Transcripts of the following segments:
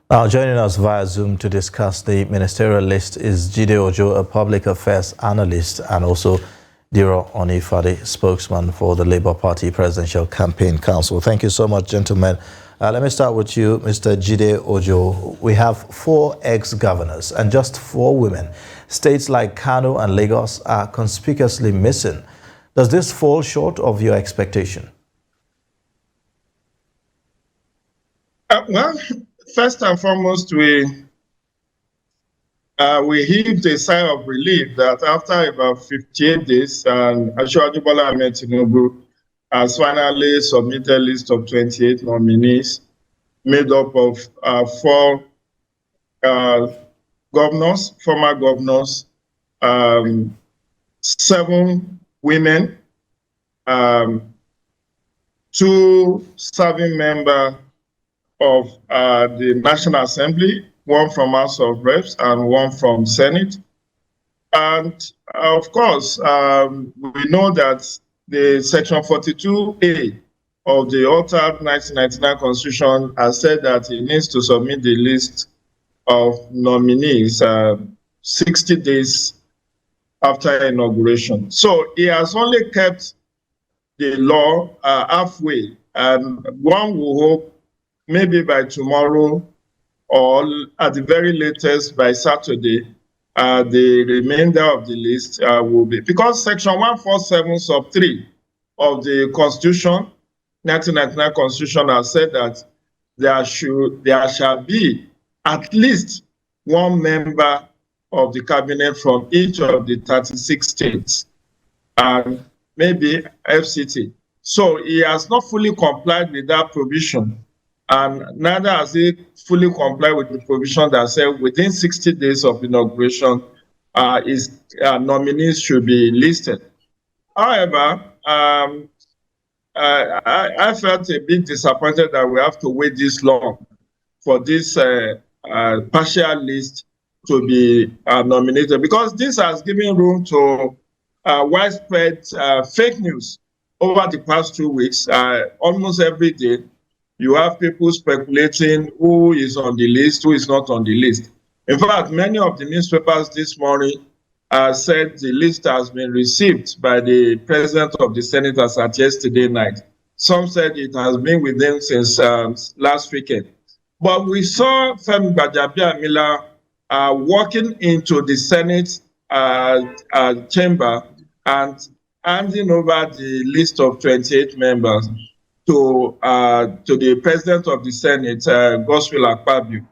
Now, joining us via Zoom to discuss the ministerial list is Jide Ojo, a public affairs analyst, and also Diran Onifade, spokesman for the Labour Party Presidential Campaign Council. Thank you so much, gentlemen. Let me start with you, Mr. Jide Ojo. We have 4 ex-governors and just 4 women. States like Kano and Lagos are conspicuously missing. Does this fall short of your expectation? Well, first and foremost, we heaved a sigh of relief that after about 58 days, Asiwaju Bola Ahmed Tinubu has finally submitted a list of 28 nominees made up of 4 governors, former governors, 7 women, 2 serving members of the National Assembly, 1 from House of Reps and 1 from Senate. And of course, we know that the Section 42A of the altered 1999 Constitution has said that it needs to submit the list of nominees 60 days after inauguration. So he has only kept the law halfway, and one will hope maybe by tomorrow or at the very latest by Saturday, the remainder of the list will be, because Section 147 sub 3 of the Constitution, 1999 Constitution, has said that there shall be at least 1 member of the cabinet from each of the 36 states and maybe FCT. So he has not fully complied with that provision, and neither has he fully complied with the provision that said within 60 days of inauguration, his nominees should be listed. However, I felt a bit disappointed that we have to wait this long for this partial list to be nominated, because this has given room to widespread fake news over the past 2 weeks. Almost every day, you have people speculating who is on the list, who is not on the list. In fact, many of the newspapers this morning said the list has been received by the president of the Senate as at yesterday night. Some said it has been with them since last weekend. But we saw Femi Gbajabiamila walking into the Senate chamber and handing over the list of 28 members to the president of the Senate, Godswill Akpabio.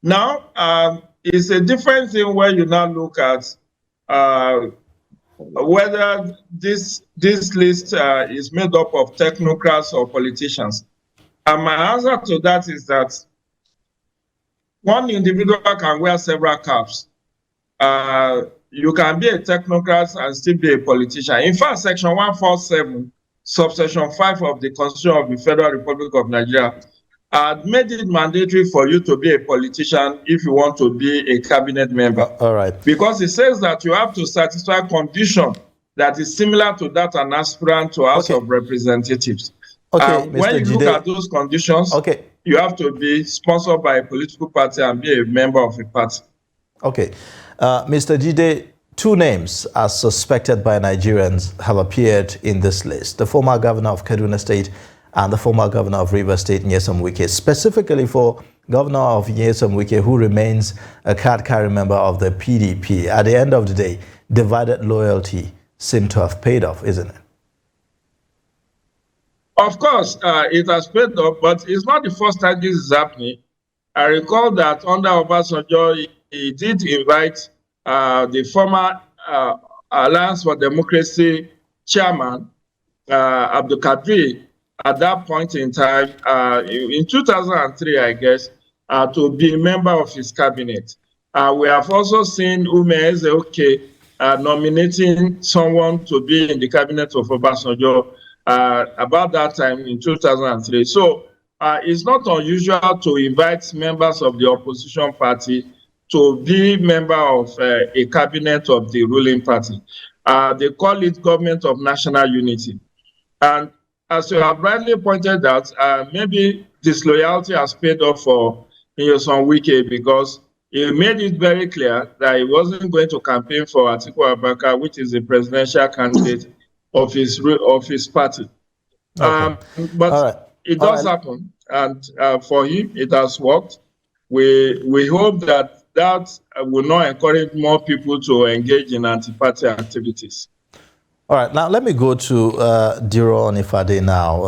Now, it's a different thing when you now look at whether this list is made up of technocrats or politicians. And my answer to that is that one individual can wear several caps. You can be a technocrat and still be a politician. In fact, Section 147, subsection 5 of the Constitution of the Federal Republic of Nigeria made it mandatory for you to be a politician if you want to be a cabinet member. All right. Because it says that you have to satisfy condition that is similar to that an aspirant to House of Representatives. Okay, when you look at those conditions, you have to be sponsored by a political party and be a member of a party. Okay. Mr. Jide, 2 names as suspected by Nigerians have appeared in this list: the former governor of Kaduna State and the former governor of Rivers State, Nyesom Wike. Specifically for Governor of Nyesom Wike, who remains a card-carrying member of the PDP. At the end of the day, divided loyalty seemed to have paid off, isn't it? Of course, it has paid off, but it's not the first time this is happening. I recall that under Obasanjo, he did invite the former Alliance for Democracy chairman, Abdul Kadri, at that point in time, in 2003, I guess, to be a member of his cabinet. We have also seen Ume Ezeoke nominating someone to be in the cabinet of Obasanjo about that time in 2003. So it's not unusual to invite members of the opposition party to be member of a cabinet of the ruling party. They call it Government of National Unity. And as you have rightly pointed out, maybe disloyalty has paid off for Nyesom Wike, because he made it very clear that he wasn't going to campaign for Atiku Abubakar, which is the presidential candidate of his party. Okay. But it does happen, and for him, it has worked. We hope that will not encourage more people to engage in anti-party activities. All right, now let me go to Diran Onifade now.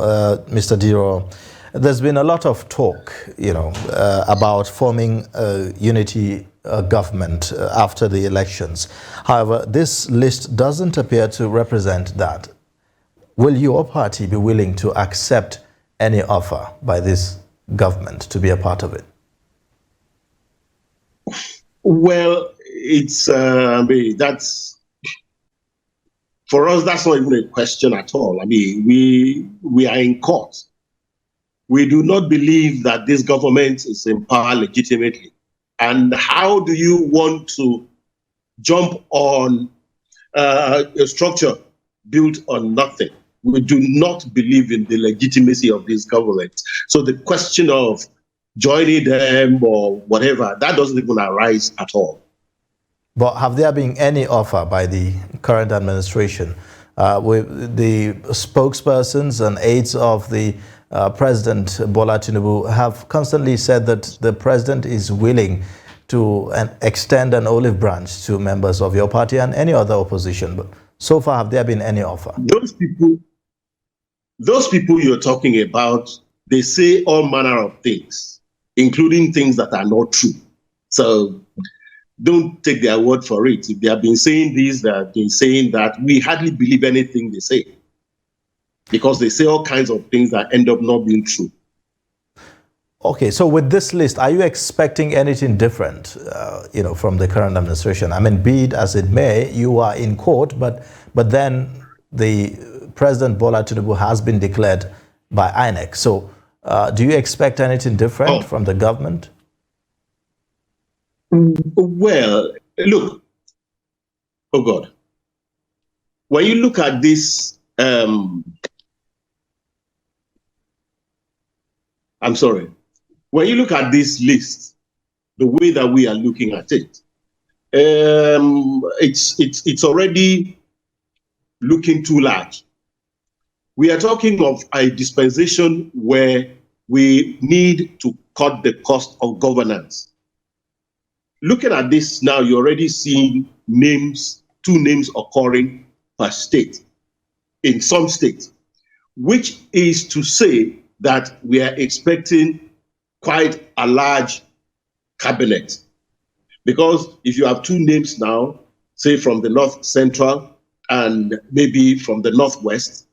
Mr. Diran, there's been a lot of talk, about forming a unity government after the elections. However, this list doesn't appear to represent that. Will your party be willing to accept any offer by this government to be a part of it? Well, it's that's, for us, that's not even a question at all. I mean, we are in court. We do not believe that this government is in power legitimately. And how do you want to jump on a structure built on nothing? We do not believe in the legitimacy of this government. So the question of joining them or whatever, that doesn't even arise at all. But have there been any offer by the current administration? With the spokespersons and aides of the President Bola Tinubu have constantly said that the president is willing to extend an olive branch to members of your party and any other opposition. But so far, have there been any offer? Those people you're talking about, they say all manner of things, including things that are not true. So don't take their word for it. If they have been saying this, they have been saying that, we hardly believe anything they say, because they say all kinds of things that end up not being true. Okay, so with this list, are you expecting anything different, from the current administration? I mean, be it as it may, you are in court, but then the President Bola Tinubu has been declared by INEC. So do you expect anything different from the government? Well, look, oh God, when you look at this, I'm sorry, when you look at this list, the way that we are looking at it, it's already looking too large. We are talking of a dispensation where we need to cut the cost of governance. Looking at this now, you're already seeing two names occurring per state in some states, which is to say that we are expecting quite a large cabinet. Because if you have two names now, say from the North Central and maybe from the Northwest,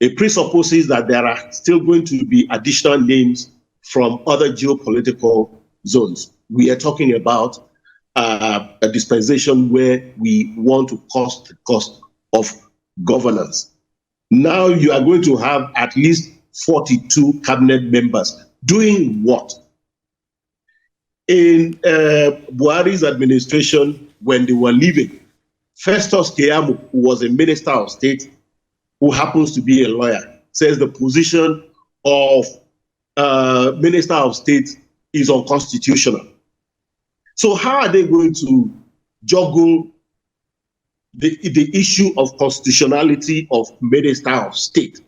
it presupposes that there are still going to be additional names from other geopolitical zones. We are talking about a dispensation where we want to cut the cost of governance. Now you are going to have at least 42 cabinet members doing what? In Buhari's administration, when they were leaving, Festus Keyamo, who was a minister of state, who happens to be a lawyer, says the position of minister of state is unconstitutional. So how are they going to juggle the issue of constitutionality of minister of state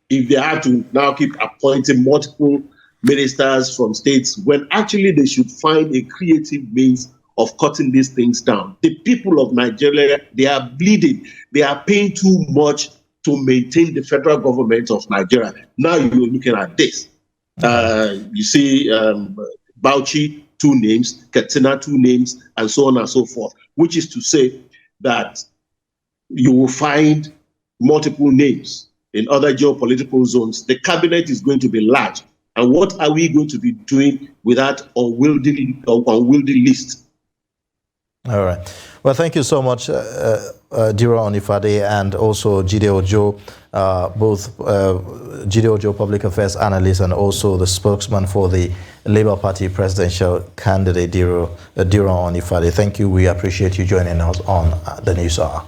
if they have to now keep appointing multiple ministers from states, when actually they should find a creative means of cutting these things down? The people of Nigeria, they are bleeding. They are paying too much to maintain the federal government of Nigeria. Now you're looking at this. You see Bauchi, 2 names, Katsina, 2 names, and so on and so forth, which is to say that you will find multiple names in other geopolitical zones. The cabinet is going to be large. And what are we going to be doing with that unwieldy list? All right. Well, thank you so much, Diran Onifade and also Jide Ojo, both Jide Ojo, public affairs analyst, and also the spokesman for the Labour Party presidential candidate, Diran Onifade. Thank you. We appreciate you joining us on the News Hour.